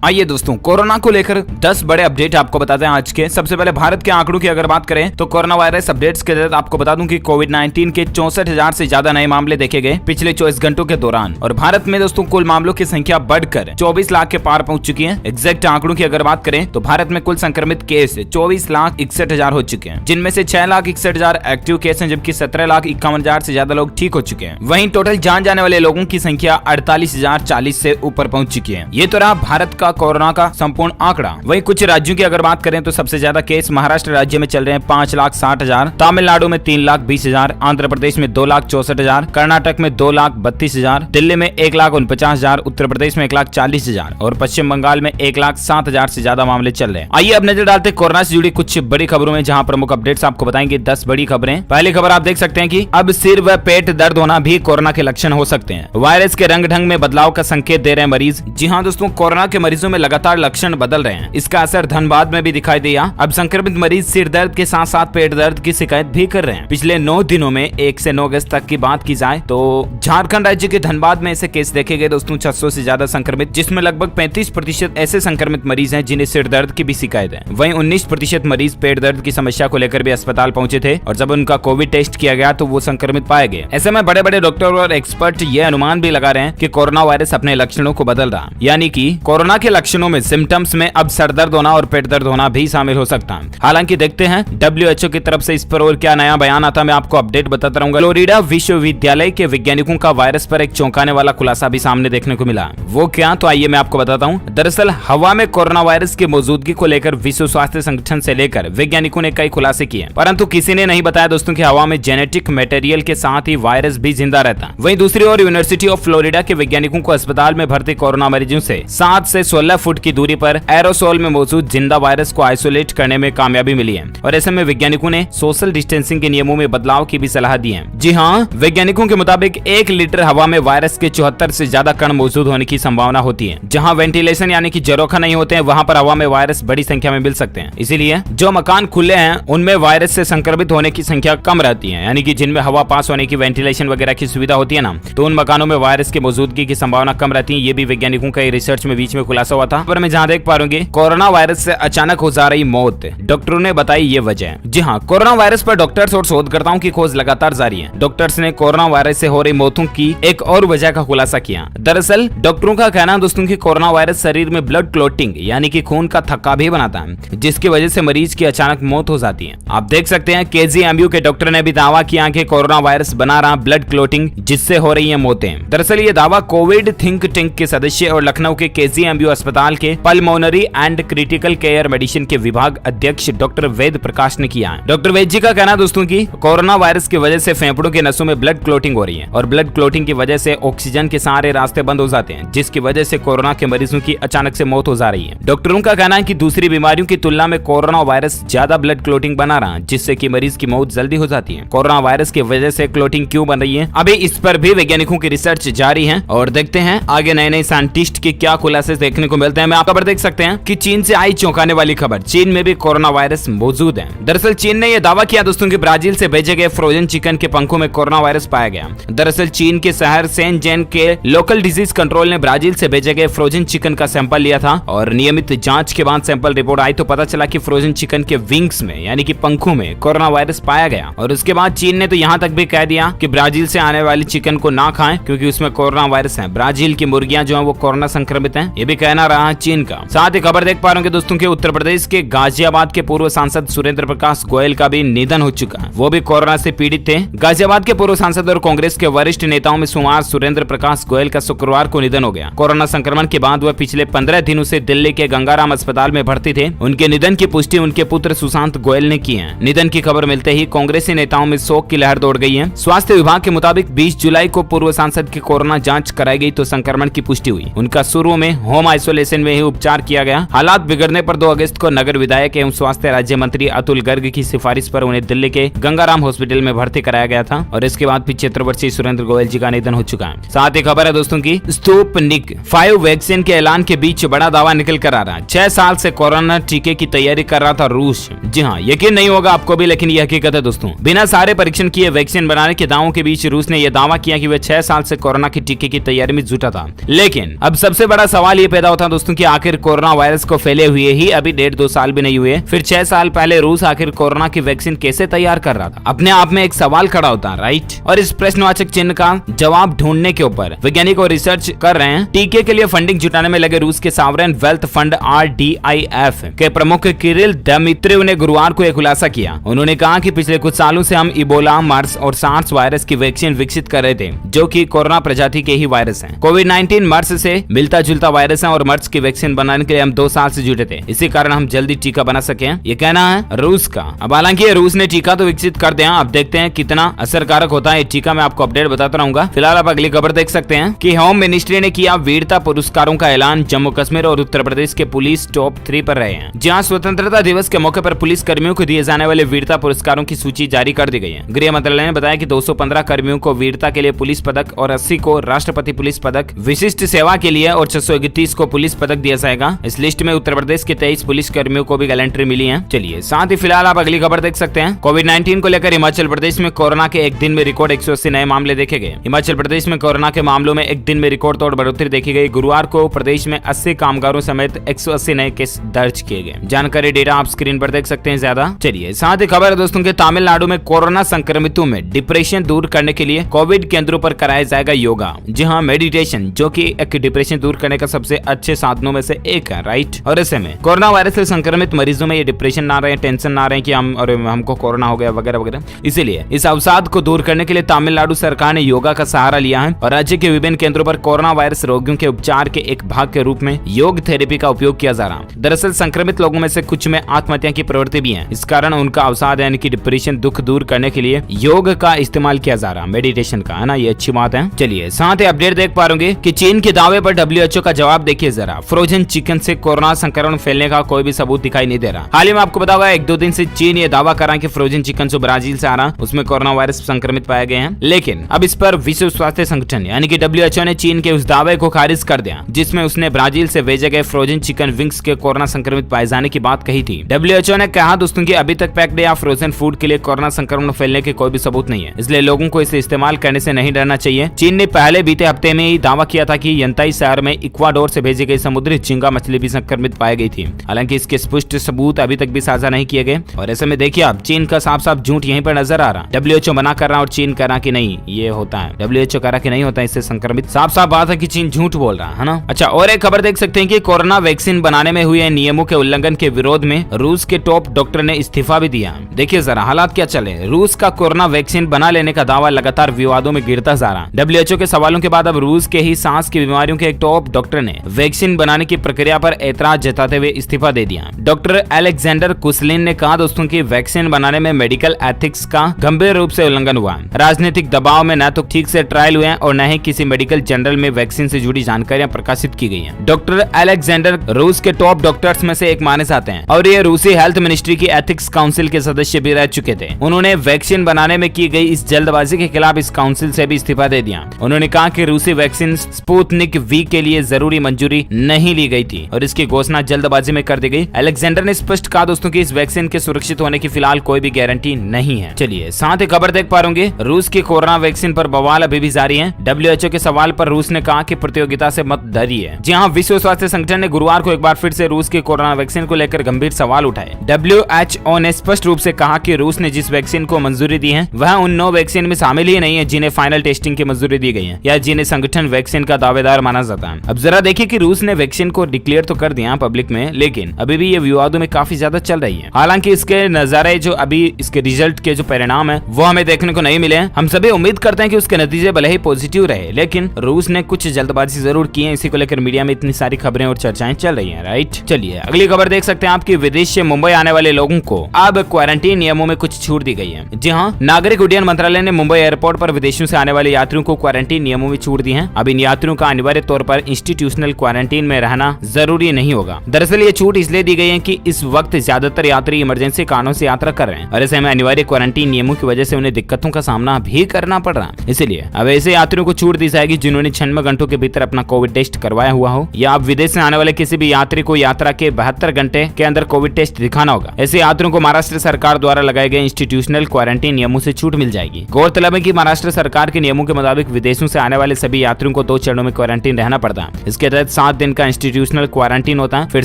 आइए दोस्तों, कोरोना को लेकर 10 बड़े अपडेट आपको बताते हैं आज के। सबसे पहले भारत के आंकड़ों की अगर बात करें तो कोरोना वायरस अपडेट्स के तहत आपको बता दूं कि कोविड-19 के 64,000 से ज्यादा नए मामले देखे गए पिछले 24 घंटों के दौरान। और भारत में दोस्तों कुल मामलों की संख्या बढ़कर 24 लाख के पार पहुंच चुकी है। एग्जैक्ट आंकड़ों की अगर बात करें तो भारत में कुल संक्रमित केस 24,61,000 हो चुके हैं, जिनमें से 6,61,000 एक्टिव केस हैं, जबकि 17,51,000 से ज्यादा लोग ठीक हो चुके हैं। वहीं टोटल जान जाने वाले लोगों की संख्या 48,040 से ऊपर पहुंच चुकी है। ये तो रहा भारत का कोरोना का संपूर्ण आंकड़ा। वहीं कुछ राज्यों की अगर बात करें तो सबसे ज्यादा केस महाराष्ट्र राज्य में चल रहे हैं 5,60,000, तमिलनाडु में 3,20,000, आंध्र प्रदेश में 2,64,000, कर्नाटक में 2,32,000, दिल्ली में 1,49,000, उत्तर प्रदेश में 1,40,000 और पश्चिम बंगाल में 1,07,000 से ज्यादा मामले चल रहे हैं। आइए अब नजर डालते हैं कोरोना से जुड़ी कुछ बड़ी खबरों में, जहां प्रमुख अपडेट्स आपको बताएंगे। 10 बड़ी खबरें। पहली खबर आप देख सकते हैं कि अब सिर व पेट दर्द होना भी कोरोना के लक्षण हो सकते हैं। वायरस के रंग ढंग में बदलाव का संकेत दे रहे हैं मरीज। जी हाँ दोस्तों, कोरोना के मरीजों में लगातार लक्षण बदल रहे हैं। इसका असर धनबाद में भी दिखाई दिया। अब संक्रमित मरीज सिर दर्द के साथ साथ पेट दर्द की शिकायत भी कर रहे हैं। पिछले 9 दिनों में 1 से 9 अगस्त तक की बात की जाए तो झारखंड राज्य के धनबाद में ऐसे केस देखे गए दोस्तों 600 से ज्यादा संक्रमित, जिसमें लगभग 35% ऐसे संक्रमित मरीज हैं जिन्हें सिर दर्द की भी शिकायत है। वहीं 19% मरीज पेट दर्द की समस्या को लेकर भी अस्पताल पहुंचे थे और जब उनका कोविड टेस्ट किया गया तो वो संक्रमित पाए गए। ऐसे में बड़े बड़े डॉक्टर और एक्सपर्ट ये अनुमान भी लगा रहे हैं कि कोरोना वायरस अपने लक्षणों को बदल रहा है, यानी कि कोरोना के लक्षणों में सिम्टम्स में अब सर दर्द होना और पेट दर्द होना भी शामिल हो सकता है। हालांकि देखते हैं WHO की तरफ से इस पर और क्या नया बयान आता है, मैं आपको अपडेट बताता रहूंगा। फ्लोरिडा विश्वविद्यालय के वैज्ञानिकों का वायरस पर एक चौंकाने वाला खुलासा भी सामने देखने को मिला। वो क्या, तो आइए मैं आपको बताता हूँ। दरअसल हवा में कोरोना वायरस की मौजूदगी को लेकर विश्व स्वास्थ्य संगठन से लेकर वैज्ञानिकों ने कई खुलासे किए, परंतु किसी ने नहीं बताया दोस्तों कि हवा में जेनेटिक मटेरियल के साथ ही वायरस भी जिंदा रहता है। वहीं दूसरी ओर यूनिवर्सिटी ऑफ फ्लोरिडा के वैज्ञानिकों को अस्पताल में भर्ती कोरोना मरीजों से 7 से 16 फुट की दूरी पर एरोसोल में मौजूद जिंदा वायरस को आइसोलेट करने में कामयाबी मिली है। और ऐसे में वैज्ञानिकों ने सोशल डिस्टेंसिंग के नियमों में बदलाव की भी सलाह दी है। जी हाँ, वैज्ञानिकों के मुताबिक 1 लीटर हवा में वायरस के 74 से ज्यादा कण मौजूद होने की संभावना होती है। जहाँ वेंटिलेशन यानी कि झरोखा नहीं होते हैं, वहाँ पर हवा में वायरस बड़ी संख्या में मिल सकते हैं। इसीलिए जो मकान खुले हैं उनमें वायरस से संक्रमित होने की संख्या कम रहती है, यानी कि जिनमें हवा पास होने की वेंटिलेशन वगैरह की सुविधा होती है ना, तो उन मकानों में वायरस की मौजूदगी की संभावना कम रहती है। ये भी वैज्ञानिकों का रिसर्च में बीच में खुलासा हुआ था। पर मैं जहाँ देख पा रही कोरोना वायरस से अचानक हो जा रही मौत, डॉक्टरों ने बताई ये वजह। जी हाँ, कोरोना वायरस पर डॉक्टर्स और शोधकर्ताओं की खोज लगातार जारी है। डॉक्टर्स ने कोरोना वायरस से हो रही मौतों की एक और वजह का खुलासा किया। दरअसल डॉक्टरों का कहना दोस्तों कि कोरोना वायरस शरीर में ब्लड क्लोटिंग यानी कि खून का थक्का भी बनाता है, जिसकी वजह से मरीज की अचानक मौत हो जाती है। आप देख सकते हैं KGMU के डॉक्टर ने भी दावा किया कि कोरोना वायरस बना रहा ब्लड क्लोटिंग, जिससे हो रही है मौतें। दरअसल ये दावा कोविड थिंक टैंक के सदस्य और लखनऊ के KGMU अस्पताल के pulmonary and critical care medicine के विभाग अध्यक्ष डॉक्टर वेद प्रकाश ने किया है। डॉक्टर वेद जी का कहना दोस्तों की कोरोना वायरस की वजह से फेफड़ों के नसों में ब्लड क्लोटिंग हो रही है और ब्लड क्लोटिंग की वजह से ऑक्सीजन के सारे रास्ते बंद हो जाते हैं, जिसकी वजह से कोरोना के मरीजों की अचानक से मौत हो जा रही है। डॉक्टरों का कहना है कि दूसरी बीमारियों की तुलना में कोरोना वायरस ज्यादा ब्लड क्लोटिंग बना रहा है, जिससे कि मरीज की मौत जल्दी हो जाती है। कोरोना वायरस की वजह से क्लोटिंग क्यों बन रही है, अभी इस पर भी वैज्ञानिकों की रिसर्च जारी है और देखते हैं आगे नए नए साइंटिस्ट के क्या खुलासे देखने को मिलते हैं। मैं आप खबर देख सकते हैं कि चीन से आई चौंकाने वाली खबर, चीन में भी कोरोना वायरस मौजूद है। दरअसल चीन ने यह दावा किया दोस्तों कि ब्राजील से भेजे गए फ्रोजन चिकन के पंखों में कोरोना वायरस पाया गया। दरअसल चीन के शहर शेनज़ेन के लोकल डिजीज कंट्रोल ने ब्राजील से भेजे गए फ्रोजन चिकन का सैंपल लिया था और नियमित जांच के बाद सैंपल रिपोर्ट आई तो पता चला कि फ्रोजन चिकन के विंग्स में यानी कि पंखों में कोरोना वायरस पाया गया। और उसके बाद चीन ने तो यहाँ तक भी कह दिया कि ब्राजील से आने वाली चिकन को ना खाएं क्योंकि उसमें कोरोना वायरस है। ब्राजील की मुर्गियां जो है वो कोरोना संक्रमित हैं, ये भी कहना रहा चीन का। साथ ही खबर देख पा रहे होंगे दोस्तों के उत्तर प्रदेश के गाजियाबाद के पूर्व सांसद सुरेंद्र प्रकाश गोयल का भी निधन हो चुका है। वो भी कोरोना से पीड़ित थे। गाजियाबाद के पूर्व सांसद और कांग्रेस के वरिष्ठ नेताओं में शुमार सुरेंद्र प्रकाश गोयल का शुक्रवार को निधन हो गया। कोरोना संक्रमण के बाद वह पिछले 15 दिनों से दिल्ली के गंगाराम अस्पताल में भर्ती थे। उनके निधन की पुष्टि उनके पुत्र सुशांत गोयल ने की है। निधन की खबर मिलते ही कांग्रेसी नेताओं में शोक की लहर दौड़ गई है। स्वास्थ्य विभाग के मुताबिक 20 जुलाई को पूर्व सांसद की कोरोना जांच कराई गई तो संक्रमण की पुष्टि हुई। उनका शुरू में होम आइसोलेशन में ही उपचार किया गया। हालात बिगड़ने पर 2 अगस्त को नगर विधायक एवं स्वास्थ्य राज्य मंत्री अतुल गर्ग की सिफारिश पर उन्हें दिल्ली के गंगाराम हॉस्पिटल में भर्ती कराया गया था और इसके बाद 75 वर्षीय सुरेंद्र गोयल जी का निधन हो चुका है। साथ ही खबर है दोस्तों की स्पुतनिक 5 वैक्सीन के ऐलान के बीच बड़ा दावा निकल कर आ रहा है। 6 साल से कोरोना टीके की तैयारी कर रहा था रूस। जी हाँ, यकीन नहीं होगा आपको भी, लेकिन ये हकीकत है दोस्तों। बिना सारे परीक्षण किए वैक्सीन बनाने के दावों के बीच रूस ने यह दावा किया कि वह 6 साल से कोरोना के टीके की तैयारी में जुटा था। लेकिन अब सबसे बड़ा सवाल ये पैदा होता दोस्तों कि आखिर कोरोना वायरस को फैले हुए ही अभी 1.5-2 साल भी नहीं हुए, फिर 6 साल पहले रूस आखिर कोरोना की वैक्सीन कैसे तैयार कर रहा था? अपने आप में एक सवाल खड़ा होता है, राइट? और इस प्रश्नवाचक चिन्ह का जवाब ढूंढने के ऊपर वैज्ञानिक और रिसर्च कर रहे हैं। टीके के लिए फंडिंग जुटाने में लगे रूस के सॉवरेन वेल्थ फंड RDIF के प्रमुख किरिल दिमित्रिव ने गुरुवार को एक खुलासा किया। उन्होंने कहा कि पिछले कुछ सालों से हम इबोला, मर्स और सार्स वायरस की वैक्सीन विकसित कर रहे थे, जो कि कोरोना प्रजाति के ही वायरस हैं। कोविड-19 मर्स से मिलता जुलता वायरस है और मर्स की वैक्सीन बनाने के लिए हम 2 साल से जुटे थे। इसी कारण हम जल्दी टीका बना सके, ये कहना है रूस का। अब हालांकि रूस ने टीका तो विकसित कर दिया, अब देखते हैं कितना असरकारक होता है ये टीका। मैं आपको अपडेट बताता रहूंगा। फिलहाल आप अगली खबर देख सकते हैं कि होम मिनिस्ट्री ने किया वीरता पुरस्कारों का ऐलान। जम्मू कश्मीर और उत्तर प्रदेश के पुलिस टॉप 3 पर रहे हैं। जहां स्वतंत्रता दिवस के मौके पर पुलिस कर्मियों को दिए जाने वाले वीरता पुरस्कारों की सूची जारी कर दी गई है। गृह मंत्रालय ने बताया कि 215 कर्मियों को वीरता के लिए पुलिस पदक और 80 को राष्ट्रपति पुलिस पदक विशिष्ट सेवा के लिए और 631 को पुलिस पदक दिया जाएगा। इस लिस्ट में उत्तर प्रदेश के 23 पुलिस कर्मियों को भी गैलेंट्री मिली है। चलिए साथ ही फिलहाल आप अगली खबर देख सकते हैं। कोविड-19 को लेकर हिमाचल प्रदेश में कोरोना के एक दिन में रिकॉर्ड 180 नए मामले देखे गए। हिमाचल प्रदेश में कोरोना के मामलों में एक दिन में रिकॉर्ड तोड़ बढ़ोतरी देखी गई। गुरुवार को प्रदेश में 80 कामगारों समेत 180 नए केस दर्ज किए गए। जानकारी डेटा आप स्क्रीन पर देख सकते हैं ज्यादा। चलिए साथ ही खबर है दोस्तों के तमिलनाडु में कोरोना संक्रमितों में डिप्रेशन दूर करने के लिए कोविड केंद्रों पर कराया जाएगा योगा। जी हाँ, मेडिटेशन, जो कि एक डिप्रेशन दूर करने का सबसे अच्छे साधनों में से एक है, राइट? और ऐसे में कोरोना वायरस से संक्रमित मरीजों में ये डिप्रेशन ना रहे, टेंशन ना रहे कि हमको कोरोना हो गया वगैरह वगैरह। इसीलिए इस अवसाद को दूर करने के लिए तमिलनाडु सरकार ने योगा का सहारा लिया है और राज्य के विभिन्न केंद्रों पर कोरोना वायरस रोगियों के उपचार के एक भाग के रूप में योग थेरेपी का उपयोग किया जा रहा है। दरअसल संक्रमित लोगों में से कुछ में आत्महत्या की प्रवृत्ति भी है। इस कारण उनका अवसाद यानी कि डिप्रेशन दुख दूर करने के लिए योग का इस्तेमाल किया जा रहा है, मेडिटेशन का, है ना? ये अच्छी बात है। चलिए साथ ही अपडेट देख पा रहे कि चीन के दावे पर WHO का जवाब देखिए जरा। फ्रोजन चिकन से कोरोना संक्रमण फैलने का कोई भी सबूत दिखाई नहीं दे रहा। हाल ही में आपको बताया 1-2 दिन से चीन ये दावा कर रहा है कि फ्रोजन चिकन जो ब्राजील से आ रहा उसमें कोरोना वायरस संक्रमित पाए गए हैं। लेकिन अब इस पर विश्व स्वास्थ्य संगठन यानी कि WHO ने चीन के उस दावे को खारिज कर दिया जिसमें उसने ब्राजील से भेजे गए फ्रोजन चिकन विंग्स के कोरोना संक्रमित पाए जाने की बात कही थी। WHO ने कहा दोस्तों कि अभी तक पैक्ड या फ्रोजन फूड के लिए कोरोना संक्रमण फैलने के कोई भी सबूत नहीं है, इसलिए लोगों को इसे इस्तेमाल करने से नहीं डरना चाहिए। चीन ने पहले बीते हफ्ते में ही दावा किया था कि यंताई शहर में इक्वाडोर से भेजी गई समुद्री झींगा मछली भी संक्रमित पाई गई थी। हालांकि इसके स्पष्ट सबूत अभी तक भी साझा नहीं किए गए और ऐसे में देखिए आप चीन का साफ साफ झूठ यहीं पर नजर आ रहा। WHO मना कर रहा और चीन कह रहा कि नहीं ये होता है, WHO कह रहा कि नहीं होता, इससे संक्रमित। साफ साफ बात है कि चीन झूठ बोल रहा है ना। अच्छा, और एक खबर देख सकते हैं कि कोरोना वैक्सीन बनाने में हुए नियमों के उल्लंघन के विरोध में रूस के टॉप डॉक्टर ने इस्तीफा भी दिया। देखिए जरा हालात क्या चले। रूस का कोरोना वैक्सीन बना लेने का दावा लगातार विवादों में गिरता जा रहा। WHO के सवालों के बाद अब रूस के ही सांस की बीमारियों के एक टॉप डॉक्टर ने वैक्सीन बनाने की प्रक्रिया पर ऐतराज जताते हुए इस्तीफा दे दिया। डॉक्टर अलेक्जेंडर कुसलिन ने कहा दोस्तों की वैक्सीन बनाने में मेडिकल एथिक्स का गंभीर रूप से उल्लंघन हुआ। राजनीतिक दबाव में न तो ठीक से ट्रायल हुए और न ही किसी मेडिकल जर्नल में वैक्सीन से जुड़ी जानकारियां प्रकाशित की गई हैं। डॉक्टर अलेक्जेंडर रूस के टॉप डॉक्टर्स में से एक माने जाते हैं और ये रूसी हेल्थ मिनिस्ट्री की एथिक्स काउंसिल के सदस्य भी रह चुके थे। उन्होंने वैक्सीन बनाने में की गई इस जल्दबाजी के खिलाफ इस काउंसिल से भी इस्तीफा दे दिया। उन्होंने कहा कि रूसी वैक्सीन स्पुतनिक वी के लिए जरूरी मंजूरी नहीं ली गई थी और इसकी घोषणा जल्दबाजी में कर दी गई। अलेक्जेंडर ने स्पष्ट कहा दोस्तों कि इस वैक्सीन के सुरक्षित होने की फिलहाल कोई भी गारंटी नहीं है। चलिए साथ ही खबर देख पा रहे रूस की कोरोना वैक्सीन पर बवाल अभी भी जारी है। WHO के सवाल पर रूस ने कहा कि प्रतियोगिता से मत डरिए। जी हाँ, विश्व स्वास्थ्य संगठन ने गुरुवार को एक बार फिर से रूस की कोरोना वैक्सीन को लेकर गंभीर सवाल उठाए। WHO ने स्पष्ट रूप से कहा कि रूस ने जिस वैक्सीन को मंजूरी दी है वह उन 9 वैक्सीन में शामिल ही नहीं है जिन्हें फाइनल टेस्टिंग की मंजूरी दी गई है या जिन्हें संगठन वैक्सीन का दावेदार माना जाता है। अब जरा देखिए कि रूस ने वैक्सीन को डिक्लेयर तो कर दिया पब्लिक में, लेकिन अभी भी ये विवादों में काफी ज्यादा चल रही है। हालांकि इसके नजारे जो अभी इसके रिजल्ट के जो परिणाम है वो हमें देखने को नहीं मिले हैं। हम सभी उम्मीद करते हैं कि उसके नतीजे भले ही पॉजिटिव रहे, लेकिन रूस ने कुछ जल्दबाजी जरूर की है। इसी को लेकर मीडिया में इतनी सारी खबरें और चर्चाएं चल रही हैं, राइट? चलिए अगली खबर देख सकते हैं आपकी विदेश से मुंबई आने वाले लोगों को अब क्वारंटीन नियमों में कुछ छूट दी गई है। जी हाँ, नागरिक उड्डयन मंत्रालय ने मुंबई एयरपोर्ट पर विदेशों से आने वाले यात्रियों को क्वारंटीन नियमों में छूट दी है। अब इन यात्रियों का अनिवार्य तौर पर इंस्टीट्यूशनल क्वारंटीन में रहना जरूरी नहीं होगा। दरअसल ये छूट इसलिए दी गई है कि इस वक्त ज्यादातर यात्री इमरजेंसी कारणों से यात्रा कर रहे हैं और ऐसे में अनिवार्य क्वारंटीन नियमों की वजह से उन्हें दिक्कतों का सामना भी करना पड़ रहा है। इसलिए अब ऐसे यात्रियों को छूट दी जाएगी जिन्होंने 96 घंटों के भीतर अपना कोविड टेस्ट करवाया हुआ हो या आप विदेश से आने वाले किसी भी यात्री को यात्रा के 72 घंटे के अंदर कोविड टेस्ट दिखाना होगा। ऐसे यात्रियों को महाराष्ट्र सरकार द्वारा लगाए गए इंस्टीट्यूशनल क्वारंटीन नियमों से छूट मिल जाएगी। गौरतलब है कि महाराष्ट्र सरकार के नियमों के मुताबिक विदेशों से आने वाले सभी यात्रियों को 2 चरणों में क्वारंटीन रहना पड़ता है। इसके तहत 7 दिन का इंस्टीट्यूशनल क्वारंटीन होता है, फिर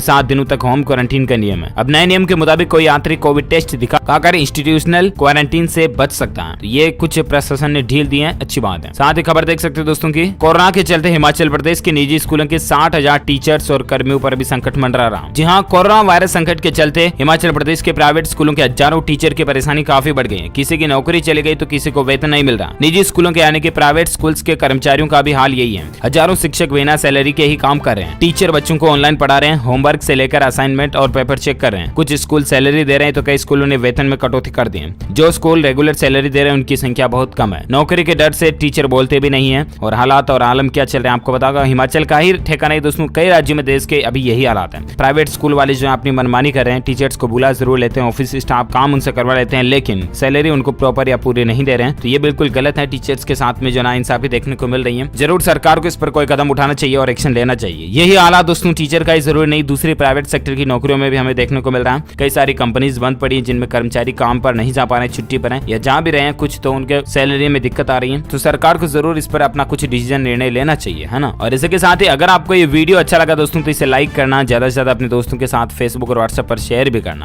7 दिनों तक होम क्वारंटीन का नियम है। अब नए नियम के मुताबिक कोई यात्री कोविड टेस्ट दिखाकर इंस्टीट्यूशनल क्वारंटीन से बच सकता है। तो ये कुछ प्रशासन ने ढील दी है, अच्छी बात है। साथ ही खबर देख सकते हैं दोस्तों की कोरोना के चलते हिमाचल प्रदेश के निजी स्कूलों के 60,000 टीचर्स और कर्मियों पर भी संकट मंडरा रहा। जी हाँ, कोरोना वायरस संकट के चलते हिमाचल प्रदेश के प्राइवेट स्कूलों के हजारों टीचर की परेशानी काफी बढ़ गई है। किसी की नौकरी चली गई तो किसी को वेतन नहीं मिल रहा। निजी स्कूलों के यानी कि प्राइवेट स्कूल्स के कर्मचारियों का भी हाल यही है। हजारों शिक्षक बिना सैलरी के ही काम कर रहे हैं। टीचर बच्चों को ऑनलाइन पढ़ा रहे हैं, होमवर्क से लेकर असाइनमेंट और पेपर चेक कर रहे हैं। कुछ स्कूल सैलरी दे रहे हैं तो कई स्कूलों ने वेतन में कटौती कर दी है। जो स्कूल रेगुलर सैलरी दे रहे हैं उनकी संख्या बहुत कम है। नौकरी के डर से टीचर बोलते भी नहीं है। और हालात और आलम क्या चल रहे हैं आपको बताऊंगा। हिमाचल का ही ठेका नहीं दोस्तों, कई राज्यों में देश के अभी यही हालात है। प्राइवेट स्कूल वाले जो अपनी मनमानी कर रहे हैं, टीचर्स को बुला जरूर लेते हैं, ऑफिस स्टाफ काम उनसे करवा लेते हैं, लेकिन सैलरी उनको प्रॉपर या पूरी नहीं दे रहे हैं। तो ये बिल्कुल गलत है। टीचर्स के साथ में जो नाइंसाफी देखने को मिल रही है, जरूर सरकार को इस पर कोई कदम उठाना चाहिए और एक्शन लेना चाहिए। यही हालात दोस्तों टीचर का ही जरूरी नहीं, दूसरी प्राइवेट सेक्टर की नौकरियों में भी हमें देखने को मिल रहा है। कई सारी कंपनीज बंद पड़ी है जिनमें कर्मचारी काम पर नहीं जा पा रहे, छुट्टी पर हैं या जहाँ भी रहे हैं, कुछ तो उनके सैलरी में दिक्कत आ रही है। तो सरकार को जरूर इस पर अपना कुछ डिसीजन निर्णय लेना चाहिए, है ना। और इसके साथ ही अगर आपको ये वीडियो अच्छा लगा दोस्तों तो इसे लाइक करना, ज्यादा से ज्यादा अपने दोस्तों के साथ फेसबुक और व्हाट्सएप पर शेयर भी करना।